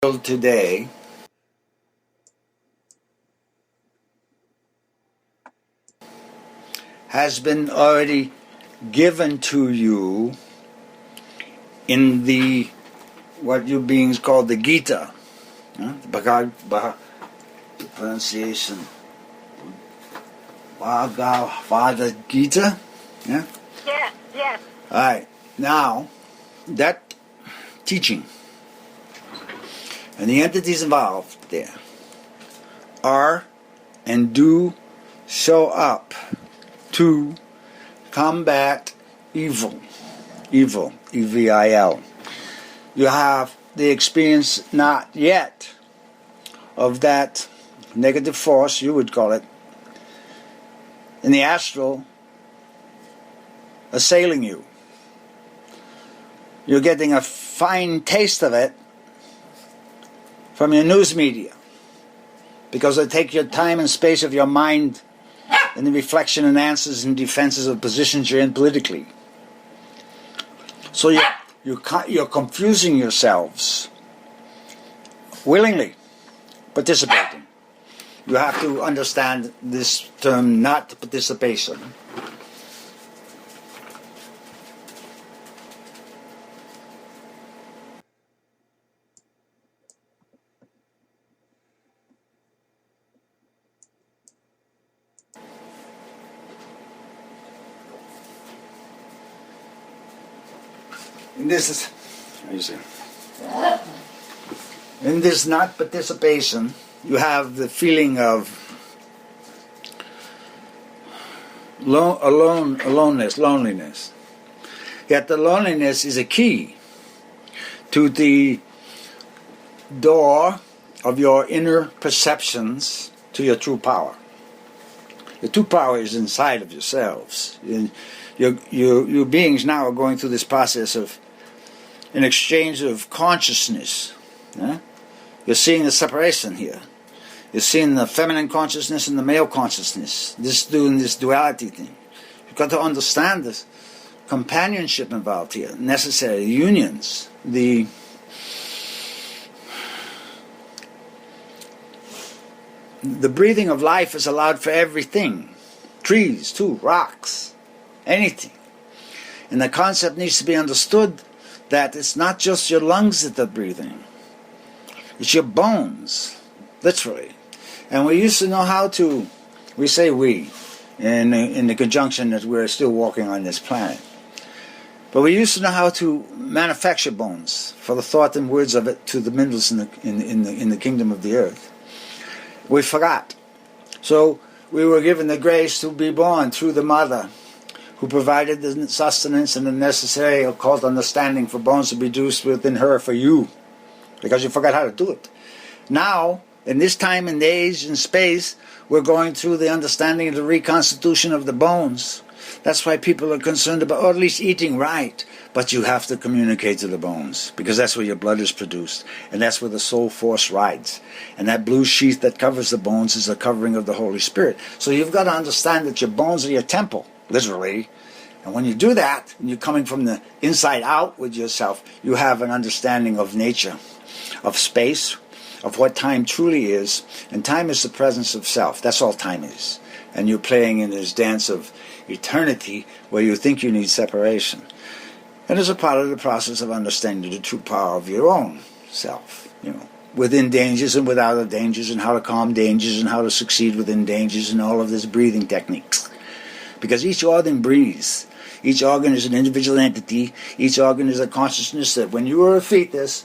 Today has been already given to you in the what you beings call the Gita, the Bhagavad pronunciation, Bhagavad Gita, yeah. Yes. All right, now that teaching and the entities involved there are and do show up to combat evil, E-V-I-L. You have the experience not yet of that negative force, you would call it, in the astral assailing you. You're getting a fine taste of it from your news media, because they take your time and space of your mind and the reflection and answers and defenses of positions you're in politically. So you're confusing yourselves willingly participating. You have to understand this term, not participation. And this is, how you say, in this not participation, you have the feeling of loneliness. Yet the loneliness is a key to the door of your inner perceptions to your true power. The true power is inside of yourselves. You beings now are going through this process of an exchange of consciousness. You're seeing the separation here. You're seeing the feminine consciousness and the male consciousness. Doing this duality thing. You've got to understand this companionship involved here, necessary unions. The breathing of life is allowed for everything. Trees, too, rocks, anything. And the concept needs to be understood that it's not just your lungs that are breathing. It's your bones, literally. And we used to know how to, we say we, in the conjunction that we're still walking on this planet. But we used to know how to manufacture bones for the thought and words of it to the minerals in the kingdom of the earth. We forgot. So we were given the grace to be born through the mother, who provided the sustenance and the necessary occult understanding for bones to be produced within her for you, because you forgot how to do it. Now, in this time and age and space, we're going through the understanding of the reconstitution of the bones. That's why people are concerned about, or at least eating right. But you have to communicate to the bones, because that's where your blood is produced, and that's where the soul force rides. And that blue sheath that covers the bones is the covering of the Holy Spirit. So you've got to understand that your bones are your temple, literally. And when you do that, and you're coming from the inside out with yourself, you have an understanding of nature, of space, of what time truly is. And time is the presence of self. That's all time is. And you're playing in this dance of eternity where you think you need separation. And as a part of the process of understanding the true power of your own self, within dangers and without the dangers, and how to calm dangers and how to succeed within dangers, and all of this breathing techniques. Because each organ breathes. Each organ is an individual entity. Each organ is a consciousness that when you were a fetus,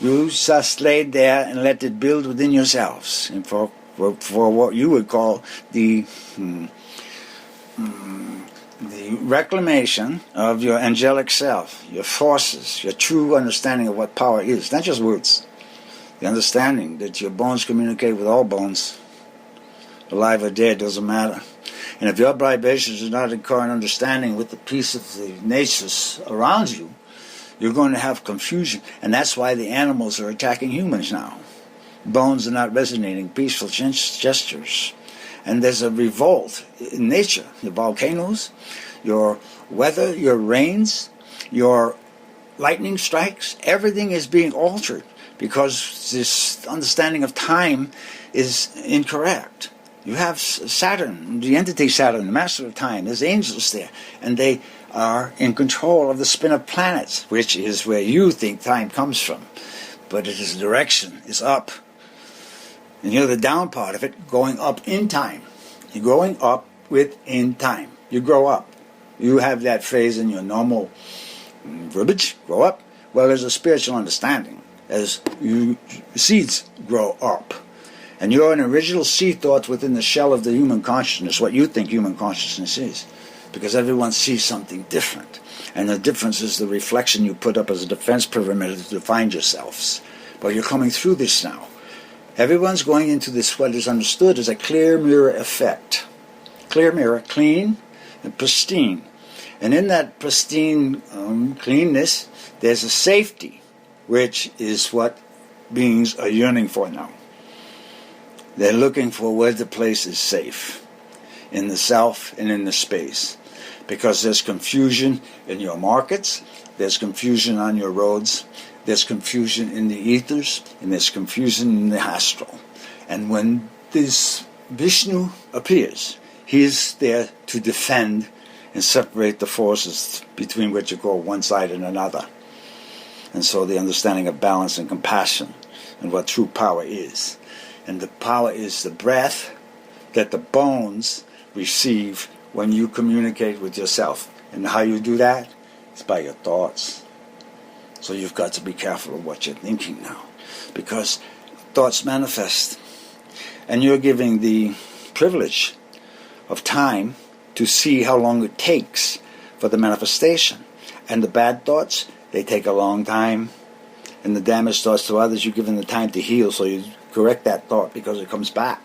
you just laid there and let it build within yourselves. And for what you would call the reclamation of your angelic self, your forces, your true understanding of what power is. Not just words. The understanding that your bones communicate with all bones. Alive or dead, doesn't matter. And if your vibrations are not in current understanding with the peace of the natures around you, you're going to have confusion. And that's why the animals are attacking humans now. Bones are not resonating, peaceful gestures. And there's a revolt in nature. Your volcanoes, your weather, your rains, your lightning strikes, everything is being altered because this understanding of time is incorrect. You have Saturn, the entity Saturn, the master of time. There's angels there, and they are in control of the spin of planets, which is where you think time comes from. But it is direction, it's up. And you're the down part of it, going up in time. You're growing up within time. You grow up. You have that phrase in your normal verbiage, grow up. Well, there's a spiritual understanding as seeds grow up. And you're an original seed thought within the shell of the human consciousness, what you think human consciousness is. Because everyone sees something different. And the difference is the reflection you put up as a defense perimeter to define yourselves. But you're coming through this now. Everyone's going into this, what is understood as a clear mirror effect. Clear mirror, clean and pristine. And in that pristine cleanness, there's a safety, which is what beings are yearning for now. They're looking for where the place is safe, in the self and in the space. Because there's confusion in your markets, there's confusion on your roads, there's confusion in the ethers, and there's confusion in the astral. And when this Vishnu appears, he is there to defend and separate the forces between which you go one side and another. And so the understanding of balance and compassion and what true power is. And the power is the breath that the bones receive when you communicate with yourself. And how you do that is by your thoughts. So you've got to be careful of what you're thinking now. Because thoughts manifest. And you're giving the privilege of time to see how long it takes for the manifestation. And the bad thoughts, they take a long time. And the damaged thoughts to others, you're given the time to heal, so you correct that thought because it comes back.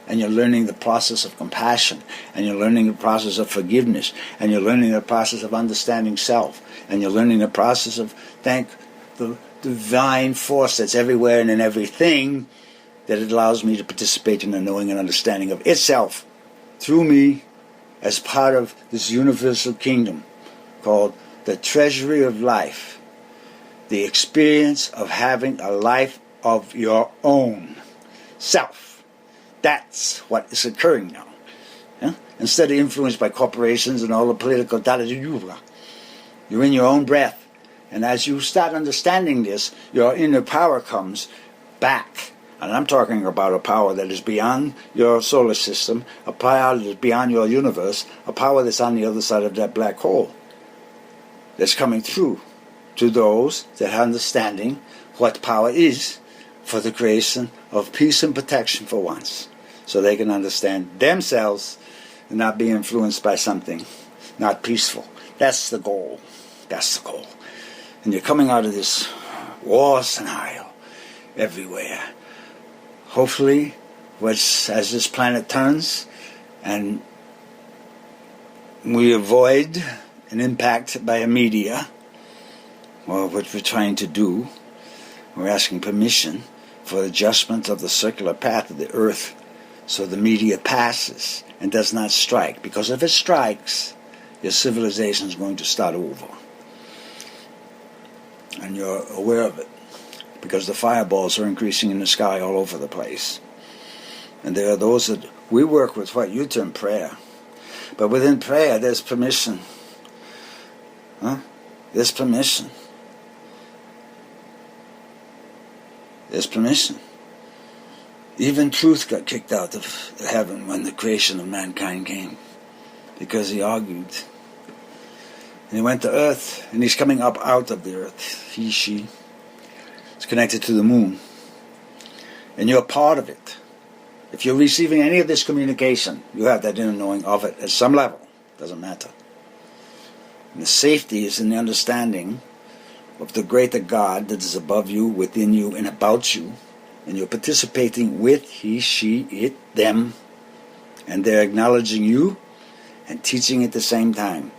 And you're learning the process of compassion, and you're learning the process of forgiveness, and you're learning the process of understanding self, and you're learning the process of thank the divine force that's everywhere and in everything, that it allows me to participate in the knowing and understanding of itself through me as part of this universal kingdom called the treasury of life, the experience of having a life of your own self. That's what is occurring now. Yeah? Instead of influenced by corporations and all the political you're in your own breath. And as you start understanding this, your inner power comes back. And I'm talking about a power that is beyond your solar system, a power that is beyond your universe, a power that's on the other side of that black hole. That's coming through to those that are understanding what power is for the creation of peace and protection for once. So they can understand themselves and not be influenced by something not peaceful. That's the goal. That's the goal. And you're coming out of this war scenario everywhere. Hopefully, as this planet turns and we avoid an impact by a media, or what we're trying to do, we're asking permission for adjustment of the circular path of the earth so the media passes and does not strike. Because if it strikes, your civilization is going to start over. And you're aware of it. Because the fireballs are increasing in the sky all over the place. And there are those that we work with what you term prayer. But within prayer, there's permission. There's permission. There's permission. Even truth got kicked out of heaven when the creation of mankind came. Because he argued. And he went to earth, and he's coming up out of the earth. He, she. It's connected to the moon. And you're part of it. If you're receiving any of this communication, you have that inner knowing of it at some level. Doesn't matter. And the safety is in the understanding of the greater God that is above you, within you, and about you. And you're participating with he, she, it, them. And they're acknowledging you and teaching at the same time.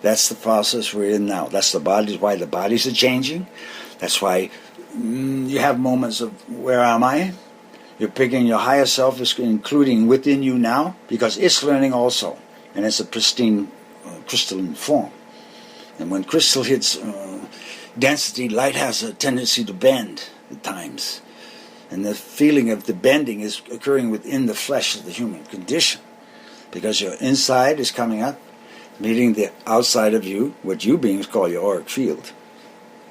That's the process we're in now. That's the bodies, why the bodies are changing. That's why you have moments of, where am I? You're picking your higher self, including within you now, because it's learning also. And it's a pristine, crystalline form. And when crystal hits density, light has a tendency to bend. at times. And the feeling of the bending is occurring within the flesh of the human condition. Because your inside is coming up, meeting the outside of you, what you beings call your auric field.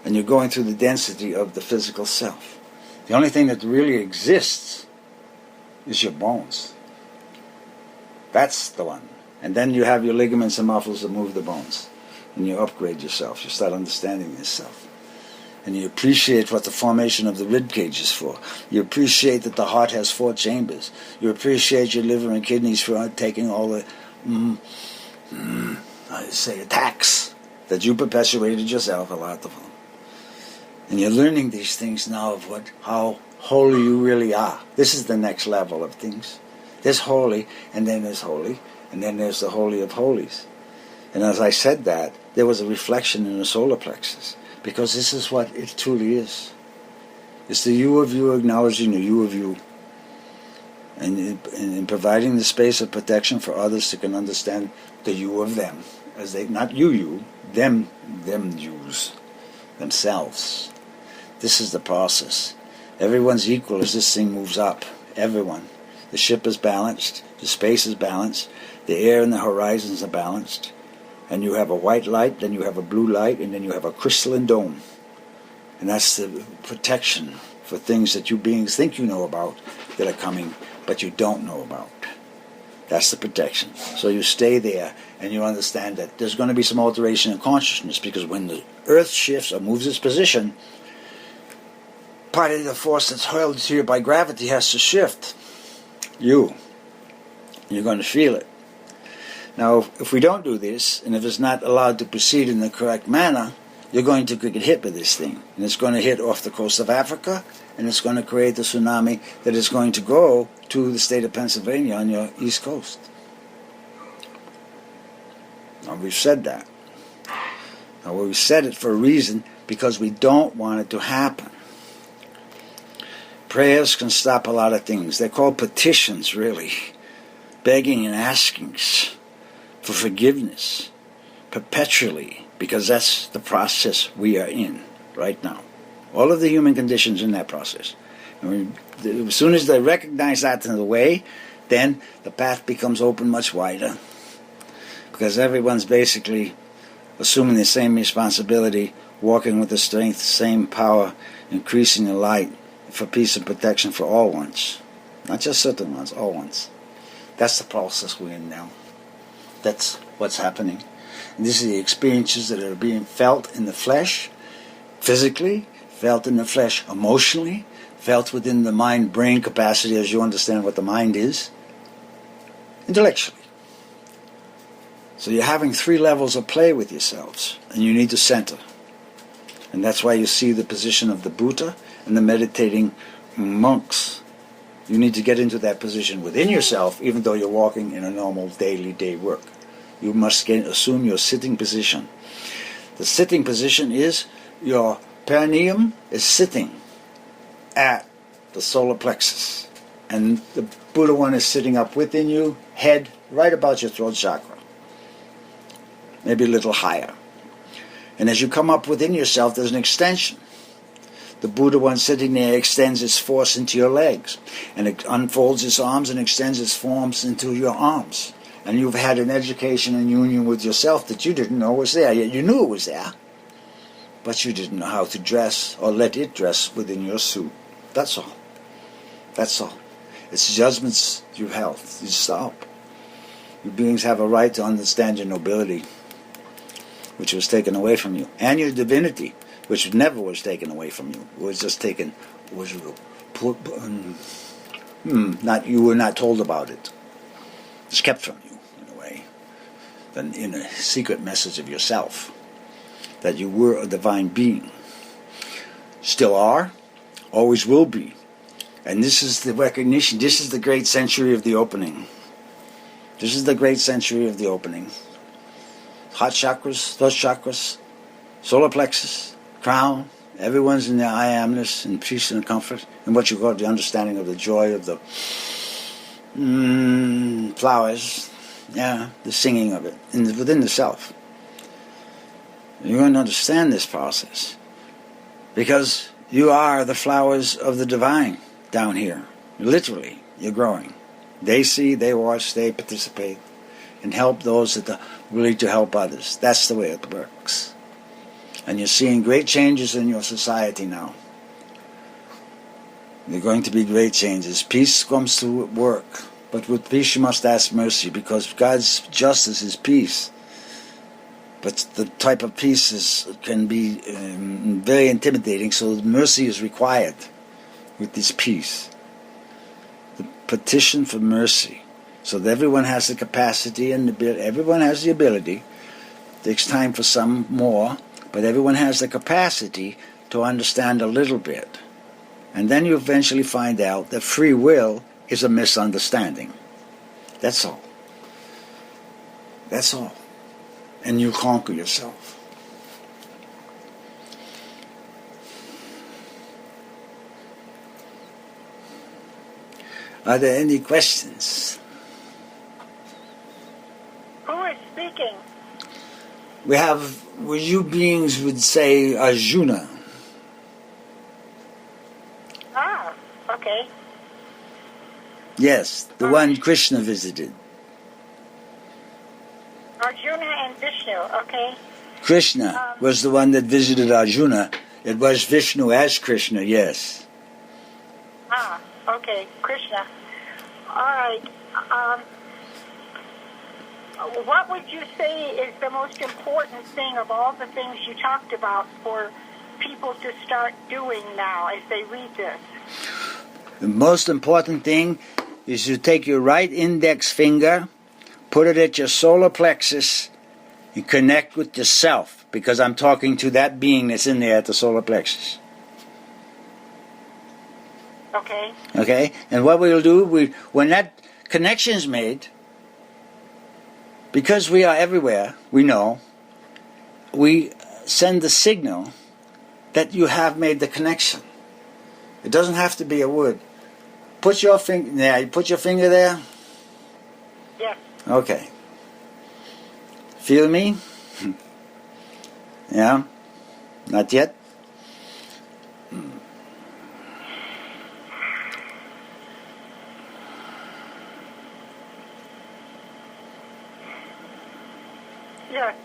And you're going through the density of the physical self. The only thing that really exists is your bones. That's the one. And then you have your ligaments and muscles that move the bones. And you upgrade yourself. You start understanding yourself. And you appreciate what the formation of the rib cage is for. You appreciate that the heart has 4 chambers. You appreciate your liver and kidneys for taking all the attacks that you perpetuated yourself, a lot of them. And you're learning these things now of how holy you really are. This is the next level of things. There's holy, and then there's holy, and then there's the holy of holies. And as I said that, there was a reflection in the solar plexus, because this is what it truly is. It's the you of you acknowledging the you of you, and in providing the space of protection for others to can understand the you of them, as they, not you, them yous, themselves. This is the process. Everyone's equal as this thing moves up. Everyone. The ship is balanced. The space is balanced. The air and the horizons are balanced. And you have a white light, then you have a blue light, and then you have a crystalline dome. And that's the protection for things that you beings think you know about that are coming, but you don't know about. That's the protection. So you stay there, and you understand that there's going to be some alteration in consciousness, because when the earth shifts or moves its position, part of the force that's hurled to you by gravity has to shift. You're going to feel it. Now, if we don't do this, and if it's not allowed to proceed in the correct manner, you're going to get hit with this thing. And it's going to hit off the coast of Africa, and it's going to create a tsunami that is going to go to the state of Pennsylvania on your east coast. Now, we've said that. Now, we've said it for a reason, because we don't want it to happen. Prayers can stop a lot of things. They're called petitions, really. Begging and askings for forgiveness perpetually, because that's the process we are in right now. All of the human conditions in that process. And as soon as they recognize that in the way, then the path becomes open much wider, because everyone's basically assuming the same responsibility, walking with the strength, same power, increasing the light for peace and protection for all ones. Not just certain ones, all ones. That's the process we're in now. That's what's happening. And these are the experiences that are being felt in the flesh, physically, felt in the flesh emotionally, felt within the mind-brain capacity as you understand what the mind is, intellectually. So you're having 3 levels of play with yourselves, and you need to center. And that's why you see the position of the Buddha and the meditating monks. You need to get into that position within yourself, even though you're walking in a normal daily day work. You must assume your sitting position. The sitting position is your perineum is sitting at the solar plexus. And the Buddha one is sitting up within you, head right about your throat chakra. Maybe a little higher. And as you come up within yourself, there's an extension. The Buddha one sitting there extends its force into your legs, and it unfolds its arms and extends its forms into your arms. And you've had an education and union with yourself that you didn't know was there. Yet you knew it was there, but you didn't know how to dress or let it dress within your suit. That's all. That's all. It's judgments you held. You stop. You beings have a right to understand your nobility, which was taken away from you, and your divinity, which never was taken away from you. It was just taken, you were not told about it. It's kept from you, in a way. In a secret message of yourself, that you were a divine being. Still are, always will be. And this is the recognition, this is the great century of the opening. This is the great century of the opening. Heart chakras, those chakras, solar plexus, crown, everyone's in their I amness and peace and comfort, and what you call the understanding of the joy of the flowers, the singing of it within the self. You're going to understand this process, because You are the flowers of the divine down here. Literally, you're growing. They see, they watch, they participate, and help those that are willing to help others. That's the way it works. And you're seeing great changes in your society now. There are going to be great changes. Peace comes to work. But with peace you must ask mercy, because God's justice is peace. But the type of peace can be very intimidating, so mercy is required with this peace. The petition for mercy, so that everyone has the capacity and everyone has the ability. It takes time for some more, but everyone has the capacity to understand a little bit. And then you eventually find out that free will is a misunderstanding. That's all. That's all. And you conquer yourself. Are there any questions? Who is speaking? We have, well, you beings would say Arjuna. Ah, okay. Yes, the one Krishna visited. Arjuna and Vishnu, okay. Krishna was the one that visited Arjuna. It was Vishnu as Krishna, yes. Ah, okay, Krishna. All right. What would you say is the most important thing of all the things you talked about for people to start doing now as they read this? The most important thing is you take your right index finger, put it at your solar plexus, and connect with yourself, because I'm talking to that being that's in there at the solar plexus. Okay. Okay? And what we'll do, when that connection is made, because we are everywhere, we know, we send the signal that you have made the connection. It doesn't have to be a word. Put your finger there. You put your finger there? Yes. Okay. Feel me? Yeah? Not yet? Yes.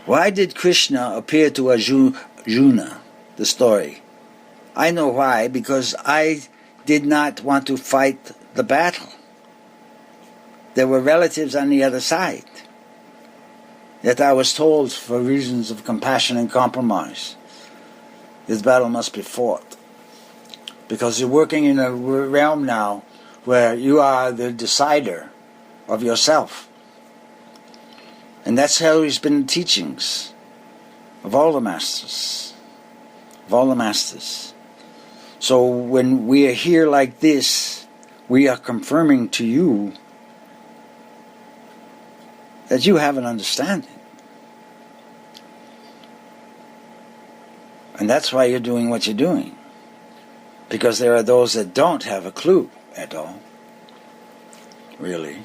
Why did Krishna appear to Arjuna, the story? I know why, because I did not want to fight the battle. There were relatives on the other side. Yet I was told, for reasons of compassion and compromise, this battle must be fought. Because you're working in a realm now where you are the decider of yourself. And that's how it's been the teachings of all the masters. Of all the masters. So when we are here like this, we are confirming to you that you have an understanding. And that's why you're doing what you're doing. Because there are those that don't have a clue at all. Really.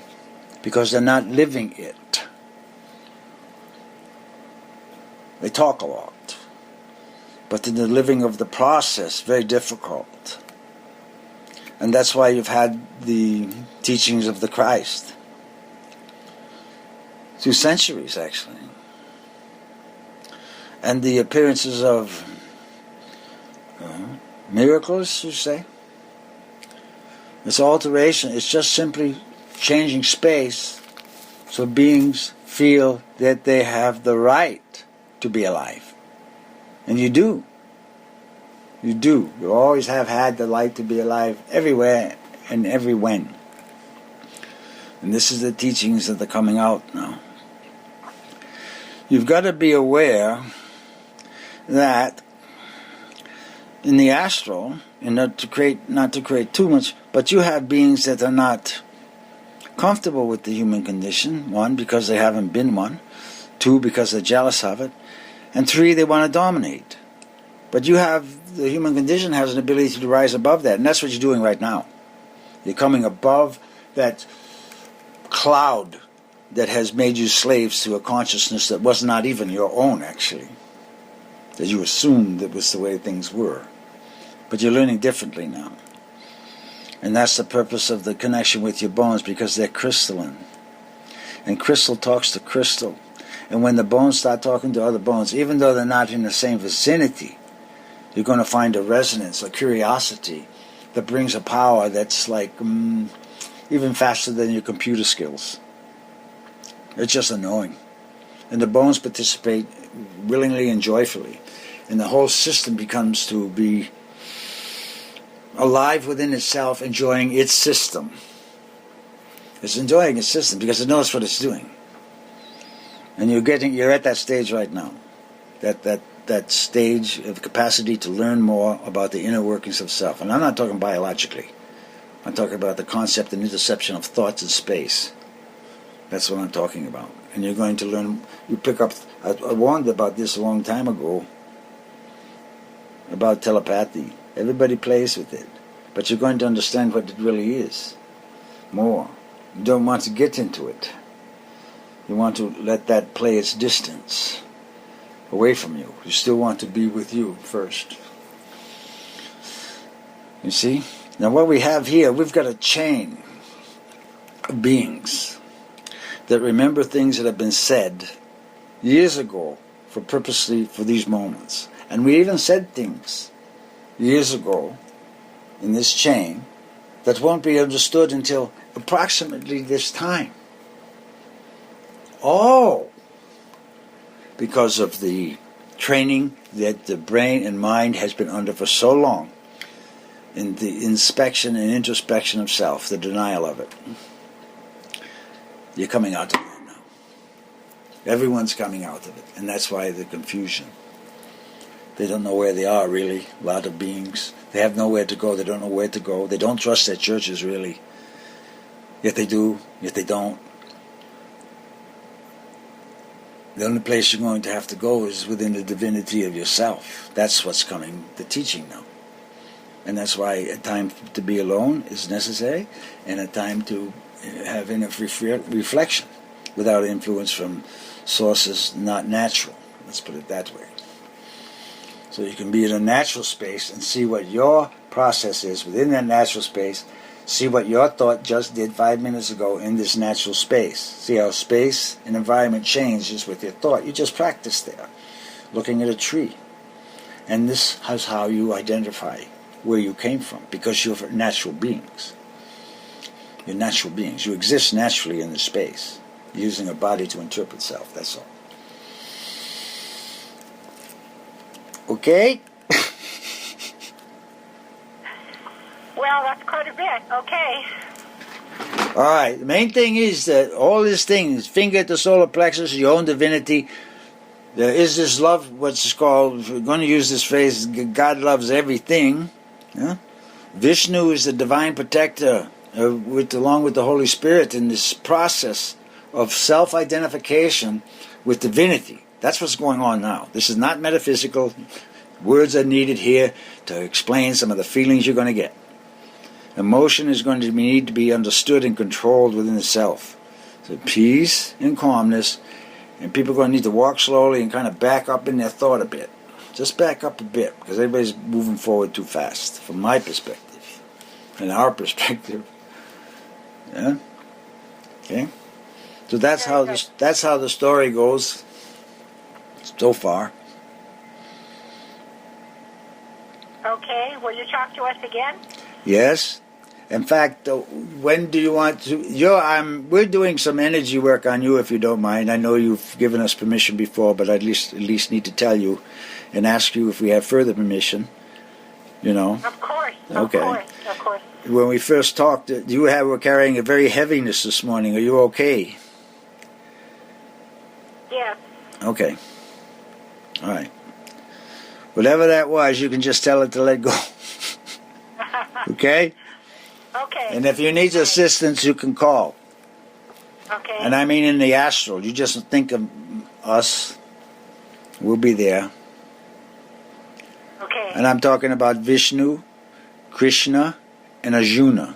Because they're not living it. They talk a lot. But in the living of the process, very difficult. And that's why you've had the teachings of the Christ. 2 centuries, actually. And the appearances of miracles, you say? It's alteration. It's just simply changing space so beings feel that they have the right to be alive. And you do. You do. You always have had the right to be alive everywhere and every when. And this is the teachings that are coming out now. You've got to be aware that in the astral, and not to create too much, but you have beings that are not comfortable with the human condition. 1, because they haven't been one. 2, because they're jealous of it. And 3, they want to dominate. But the human condition has an ability to rise above that, and that's what you're doing right now. You're coming above that cloud that has made you slaves to a consciousness that was not even your own, actually. That you assumed that was the way things were. But you're learning differently now. And that's the purpose of the connection with your bones, because they're crystalline. And crystal talks to crystal. And when the bones start talking to other bones, even though they're not in the same vicinity, you're going to find a resonance, a curiosity that brings a power that's like even faster than your computer skills. It's just a knowing. And the bones participate willingly and joyfully. And the whole system becomes to be alive within itself, enjoying its system. It's enjoying its system because it knows what it's doing. And you're at that stage right now. That stage of capacity to learn more about the inner workings of self. And I'm not talking biologically. I'm talking about the concept and interception of thoughts in space. That's what I'm talking about. And you're going to learn, you pick up, I warned about this a long time ago, about telepathy. Everybody plays with it. But you're going to understand what it really is more. You don't want to get into it. You want to let that play its distance away from you. You still want to be with you first. You see? Now what we have here, we've got a chain of beings that remember things that have been said years ago purposely for these moments. And we even said things years ago in this chain that won't be understood until approximately this time. Oh! Because of the training that the brain and mind has been under for so long in the inspection and introspection of self, the denial of it. You're coming out of that now. Everyone's coming out of it, and that's why the confusion. They don't know where they are, really, a lot of beings. They have nowhere to go, they don't know where to go. They don't trust their churches, really. Yet they do, yet they don't. The only place you're going to have to go is within the divinity of yourself. That's what's coming, the teaching now. And that's why a time to be alone is necessary, and a time to have enough reflection without influence from sources not natural. Let's put it that way. So you can be in a natural space and see what your process is within that natural space. See what your thought just did 5 minutes ago in this natural space. See how space and environment changes with your thought. You just practice there, looking at a tree. And this is how you identify where you came from, because you're natural beings. You're natural beings. You exist naturally in the space, using a body to interpret self, that's all. Okay? Well, that's quite a bit. Okay. All right. The main thing is that all these things, finger at the solar plexus, your own divinity, there is this love, what's called, if we're going to use this phrase, God loves everything. Yeah? Vishnu is the divine protector, along with the Holy Spirit, in this process of self-identification with divinity. That's what's going on now. This is not metaphysical. Words are needed here to explain some of the feelings you're going to get. Emotion is going to need to be understood and controlled within the self. So peace and calmness, and people are going to need to walk slowly and kind of back up in their thought a bit. Just back up a bit, because everybody's moving forward too fast, from my perspective, and our perspective. Yeah. Okay. So that's how the story goes so far. Okay. Will you talk to us again? Yes. In fact, when do you want to? We're doing some energy work on you, if you don't mind. I know you've given us permission before, but I at least need to tell you and ask you if we have further permission. You know. Of course. Okay. Of course. When we first talked, you were carrying a very heaviness this morning. Are you okay? Yes. Okay. All right. Whatever that was, you can just tell it to let go. Okay? Okay. And if you need assistance, you can call. Okay. And I mean in the astral. You just think of us. We'll be there. Okay. And I'm talking about Vishnu, Krishna, and Arjuna.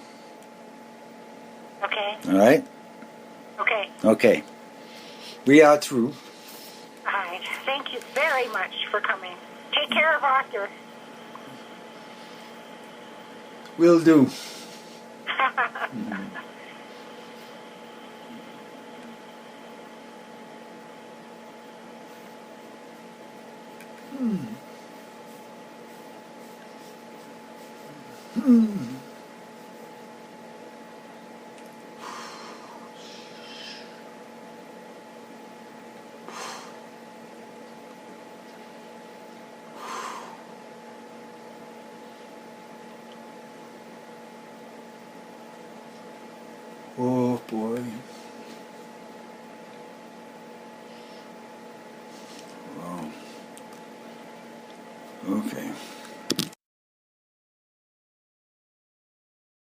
Okay. All right? Okay. Okay. We are through. All right. Thank you very much for coming. Take care of Arthur. Will do. Mm.